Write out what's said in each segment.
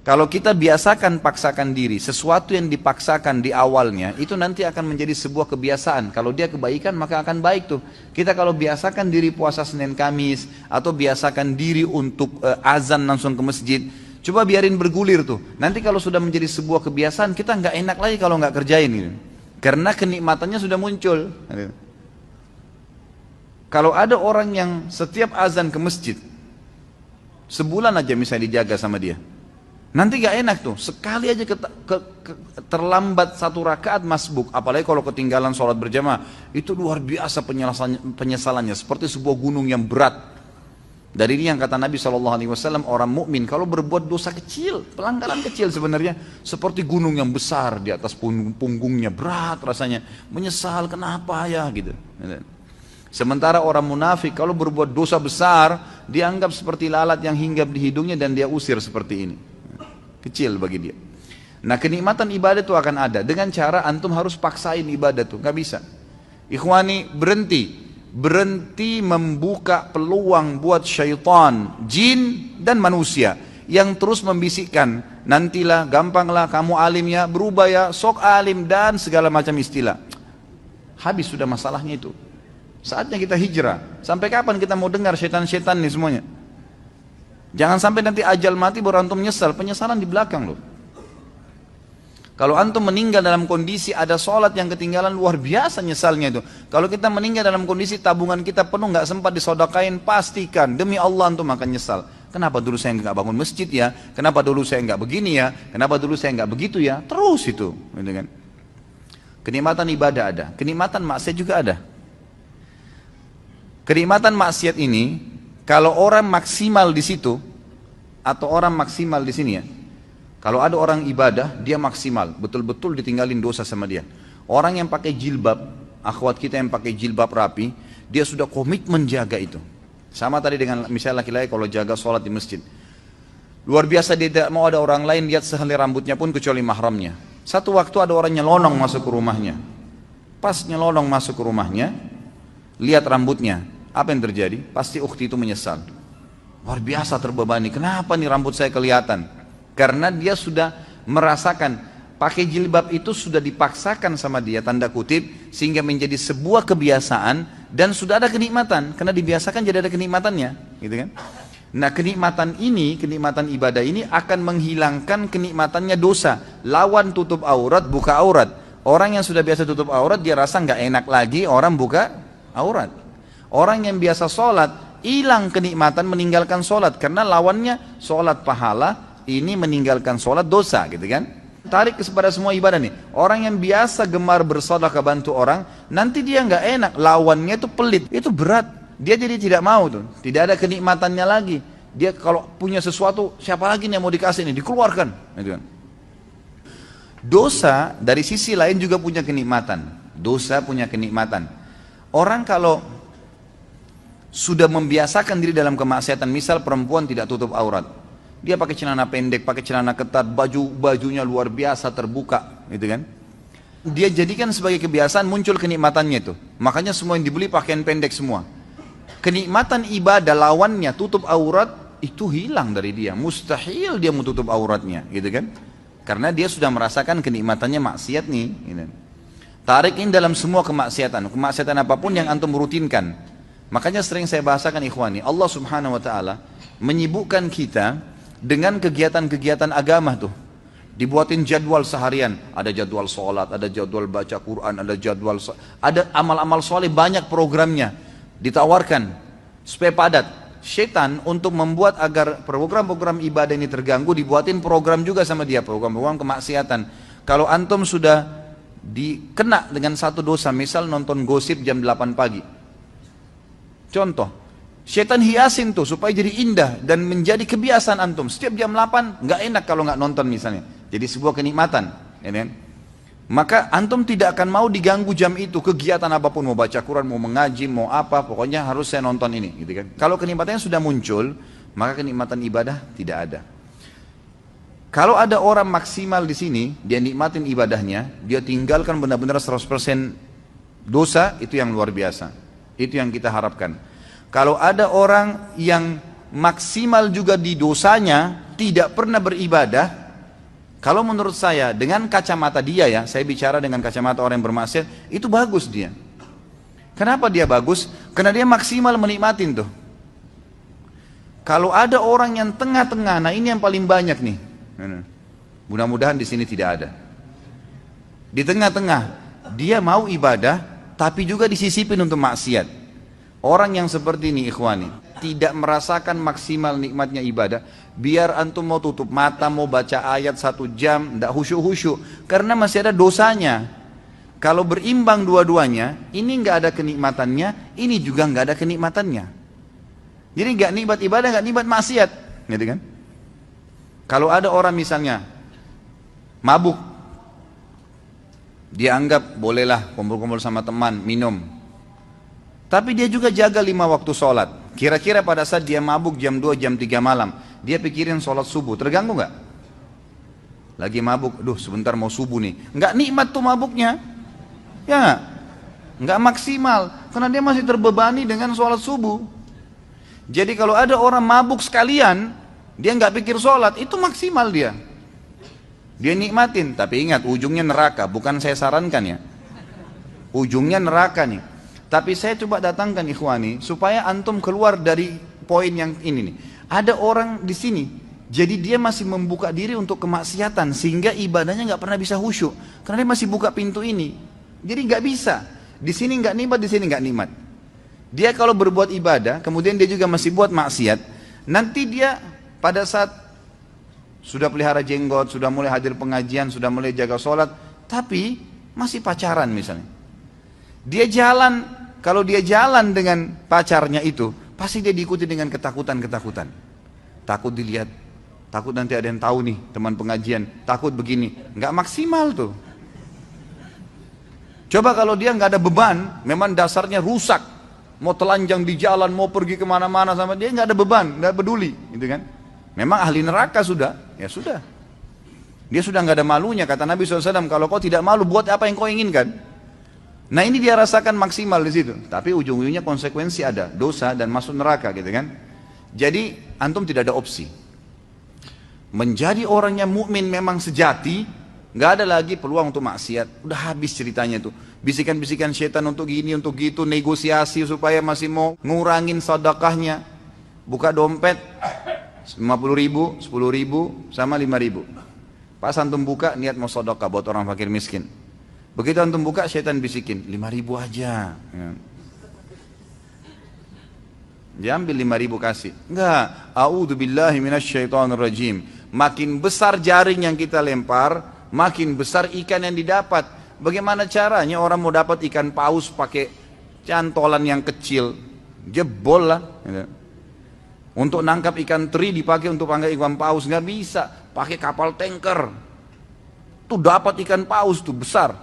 Kalau kita biasakan paksakan diri, sesuatu yang dipaksakan di awalnya, itu nanti akan menjadi sebuah kebiasaan. Kalau dia kebaikan, maka akan baik tuh. Kita kalau biasakan diri puasa Senin Kamis, atau biasakan diri untuk azan langsung ke masjid, coba biarin bergulir tuh. Nanti kalau sudah menjadi sebuah kebiasaan, kita nggak enak lagi kalau nggak kerjain gitu. Karena kenikmatannya sudah muncul. Kalau ada orang yang setiap azan ke masjid, sebulan aja misalnya dijaga sama dia, nanti gak enak tuh, sekali aja terlambat satu rakaat masbuk, apalagi kalau ketinggalan sholat berjamaah, itu luar biasa penyesalannya, seperti sebuah gunung yang berat. Dari ini yang kata Nabi SAW, orang mukmin kalau berbuat dosa kecil, pelanggaran kecil sebenarnya, seperti gunung yang besar di atas punggungnya, berat rasanya, menyesal kenapa ya gitu. Sementara orang munafik kalau berbuat dosa besar, dianggap seperti lalat yang hinggap di hidungnya dan dia usir seperti ini. Kecil bagi dia. Nah, kenikmatan ibadah itu akan ada dengan cara antum harus paksain ibadah tuh, nggak bisa. Ikhwani, berhenti membuka peluang buat syaitan, jin dan manusia yang terus membisikkan, nantilah, gampanglah kamu alim ya, berubah ya, sok alim dan segala macam istilah. Habis sudah masalahnya itu. Saatnya kita hijrah. Sampai kapan kita mau dengar syaitan-syaitan nih semuanya? Jangan sampai nanti ajal mati baru antum menyesal, penyesalan di belakang loh. Kalau antum meninggal dalam kondisi ada sholat yang ketinggalan, luar biasa nyesalnya itu. Kalau kita meninggal dalam kondisi tabungan kita penuh, nggak sempat disodakain, pastikan demi Allah antum akan nyesal. Kenapa dulu saya nggak bangun masjid ya? Kenapa dulu saya nggak begini ya? Kenapa dulu saya nggak begitu ya? Terus itu, gitu kan? Kenikmatan ibadah ada, kenikmatan maksiat juga ada. Kenikmatan maksiat ini, kalau orang maksimal di situ, atau orang maksimal di sini ya, kalau ada orang ibadah, dia maksimal, betul-betul ditinggalin dosa sama dia. Orang yang pakai jilbab, akhwat kita yang pakai jilbab rapi, dia sudah komitmen jaga itu. Sama tadi dengan misalnya laki-laki kalau jaga sholat di masjid. Luar biasa, dia tidak mau ada orang lain lihat sehelai rambutnya pun kecuali mahramnya. Satu waktu ada orang nyelonong masuk ke rumahnya. Pas nyelonong masuk ke rumahnya, lihat rambutnya. Apa yang terjadi? Pasti ukhti itu menyesal. Luar biasa terbebani. Kenapa nih rambut saya kelihatan? Karena dia sudah merasakan pakai jilbab itu sudah dipaksakan sama dia, tanda kutip, sehingga menjadi sebuah kebiasaan dan sudah ada kenikmatan. Karena dibiasakan jadi ada kenikmatannya, gitu kan? Nah, kenikmatan ini, kenikmatan ibadah ini akan menghilangkan kenikmatannya dosa. Lawan tutup aurat, buka aurat. Orang yang sudah biasa tutup aurat, dia rasa nggak enak lagi orang buka aurat. Orang yang biasa sholat, hilang kenikmatan meninggalkan sholat. Karena lawannya sholat pahala, ini meninggalkan sholat dosa, gitu kan. Tarik kepada semua ibadah nih. Orang yang biasa gemar bersedekah bantu orang, nanti dia nggak enak, lawannya itu pelit, itu berat. Dia jadi tidak mau tuh, tidak ada kenikmatannya lagi. Dia kalau punya sesuatu, siapa lagi nih yang mau dikasih ini, dikeluarkan, gitu kan. Dosa dari sisi lain juga punya kenikmatan. Dosa punya kenikmatan. Orang kalau sudah membiasakan diri dalam kemaksiatan, misal perempuan tidak tutup aurat, dia pakai celana pendek, pakai celana ketat, bajunya luar biasa terbuka, gitu kan. Dia jadikan sebagai kebiasaan, muncul kenikmatannya itu. Makanya semua yang dibeli pakaian pendek semua. Kenikmatan ibadah lawannya tutup aurat itu hilang dari dia. Mustahil dia mau tutup auratnya, gitu kan. Karena dia sudah merasakan kenikmatannya maksiat nih, gitu. Tarik ini dalam semua kemaksiatan apapun yang antum rutinkan. Makanya sering saya bahasakan ikhwani, Allah subhanahu wa ta'ala menyibukkan kita dengan kegiatan-kegiatan agama tuh. Dibuatin jadwal seharian, ada jadwal sholat, ada jadwal baca Quran, ada amal-amal soleh, banyak programnya ditawarkan supaya padat. Syaitan untuk membuat agar program-program ibadah ini terganggu, dibuatin program juga sama dia, program-program kemaksiatan. Kalau antum sudah dikena dengan satu dosa, misal nonton gosip jam 8 pagi, contoh, syaitan hiasin tuh supaya jadi indah dan menjadi kebiasaan antum. Setiap jam 8 nggak enak kalau nggak nonton misalnya. Jadi sebuah kenikmatan, ya kan? Maka antum tidak akan mau diganggu jam itu, kegiatan apapun, mau baca Quran, mau mengaji, mau apa, pokoknya harus saya nonton ini, gitu kan? Kalau kenikmatannya sudah muncul, maka kenikmatan ibadah tidak ada. Kalau ada orang maksimal di sini, dia nikmatin ibadahnya, dia tinggalkan benar-benar 100% dosa, itu yang luar biasa. Itu yang kita harapkan. Kalau ada orang yang maksimal juga di dosanya, tidak pernah beribadah. Kalau menurut saya, dengan kacamata dia ya, saya bicara dengan kacamata orang yang bermaksiat, itu bagus dia. Kenapa dia bagus? Karena dia maksimal menikmatin tuh. Kalau ada orang yang tengah-tengah, nah ini yang paling banyak nih. Mudah-mudahan di sini tidak ada. Di tengah-tengah, dia mau ibadah, tapi juga disisipin untuk maksiat. Orang yang seperti ini ikhwani, tidak merasakan maksimal nikmatnya ibadah. Biar antum mau tutup mata, mau baca ayat 1 jam, tidak khusyuk-khusyuk. Karena masih ada dosanya. Kalau berimbang dua-duanya, ini nggak ada kenikmatannya, ini juga nggak ada kenikmatannya. Jadi nggak nikmat ibadah, nggak nikmat maksiat, gitu kan? Kalau ada orang misalnya mabuk, dia anggap bolehlah kumpul-kumpul sama teman, minum. Tapi dia juga jaga 5 waktu sholat. Kira-kira pada saat dia mabuk jam 2, jam 3 malam, dia pikirin sholat subuh, terganggu nggak? Lagi mabuk, aduh sebentar mau subuh nih. Nggak nikmat tuh mabuknya. Ya nggak maksimal. Karena dia masih terbebani dengan sholat subuh. Jadi kalau ada orang mabuk sekalian, dia nggak pikir sholat, itu maksimal dia. Dia nikmatin, tapi ingat ujungnya neraka, bukan saya sarankan ya. Ujungnya neraka nih. Tapi saya coba datangkan ikhwani, supaya antum keluar dari poin yang ini nih. Ada orang di sini, jadi dia masih membuka diri untuk kemaksiatan, sehingga ibadahnya nggak pernah bisa khusyuk, karena dia masih buka pintu ini. Jadi nggak bisa. Di sini nggak nikmat, di sini nggak nikmat. Dia kalau berbuat ibadah, kemudian dia juga masih buat maksiat, nanti dia pada saat sudah pelihara jenggot, sudah mulai hadir pengajian, sudah mulai jaga sholat, tapi masih pacaran misalnya. Dia jalan, kalau dia jalan dengan pacarnya itu, pasti dia diikuti dengan ketakutan-ketakutan. Takut dilihat, takut nanti ada yang tahu nih teman pengajian, takut begini, nggak maksimal tuh. Coba kalau dia nggak ada beban, memang dasarnya rusak, mau telanjang di jalan, mau pergi kemana-mana sama dia nggak ada beban, nggak peduli, gitu kan? Memang ahli neraka sudah, ya sudah. Dia sudah nggak ada malunya, kata Nabi SAW, kalau kau tidak malu, buat apa yang kau inginkan? Nah ini dia rasakan maksimal di situ, tapi ujung-ujungnya konsekuensi ada, dosa dan masuk neraka, gitu kan? Jadi antum tidak ada opsi. Menjadi orang yang mukmin memang sejati, nggak ada lagi peluang untuk maksiat. Udah habis ceritanya tuh. Bisikan-bisikan syaitan untuk gini, untuk gitu, negosiasi supaya masih mau ngurangin sedekahnya. Buka dompet 50.000, 10.000, sama 5.000. Pas antum buka niat mau sedekah buat orang fakir miskin. Begitu antum buka syaitan bisikin 5.000 aja. Ya. Dia ambil 5.000 kasih. Enggak, a'udzubillahi minasyaitonirrajim. Makin besar jaring yang kita lempar, makin besar ikan yang didapat. Bagaimana caranya orang mau dapat ikan paus pakai cantolan yang kecil? Jebol lah. Untuk nangkap ikan teri dipakai untuk panggil ikan paus, nggak bisa. Pakai kapal tanker. Tuh dapat ikan paus tuh besar.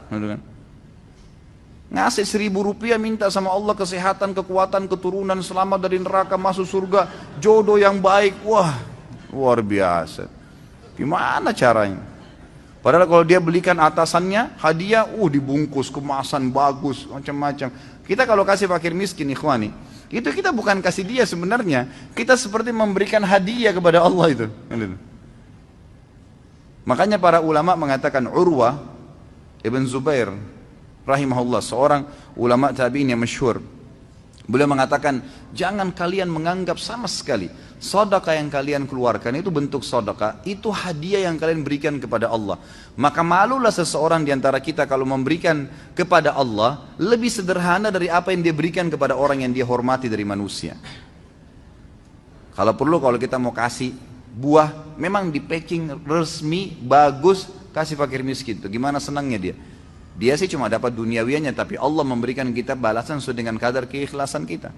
Ngasih 1.000 rupiah minta sama Allah kesehatan, kekuatan, keturunan, selamat dari neraka, masuk surga, jodoh yang baik. Wah, luar biasa. Gimana caranya? Padahal kalau dia belikan atasannya hadiah, dibungkus kemasan bagus, macam-macam. Kita kalau kasih fakir miskin ikhwani, itu kita bukan kasih dia sebenarnya, kita seperti memberikan hadiah kepada Allah itu. Makanya para ulama mengatakan, Urwah Ibn Zubair rahimahullah, seorang ulama tabi'in yang masyhur, beliau mengatakan, jangan kalian menganggap sama sekali sedekah yang kalian keluarkan itu bentuk sedekah, itu hadiah yang kalian berikan kepada Allah. Maka malulah seseorang di antara kita kalau memberikan kepada Allah lebih sederhana dari apa yang dia berikan kepada orang yang dia hormati dari manusia. Kalau perlu, kalau kita mau kasih buah, memang di packing resmi, bagus, kasih fakir miskin. Tuh gimana senangnya dia. Dia sih cuma dapat duniawianya, tapi Allah memberikan kita balasan sesuai dengan kadar keikhlasan kita.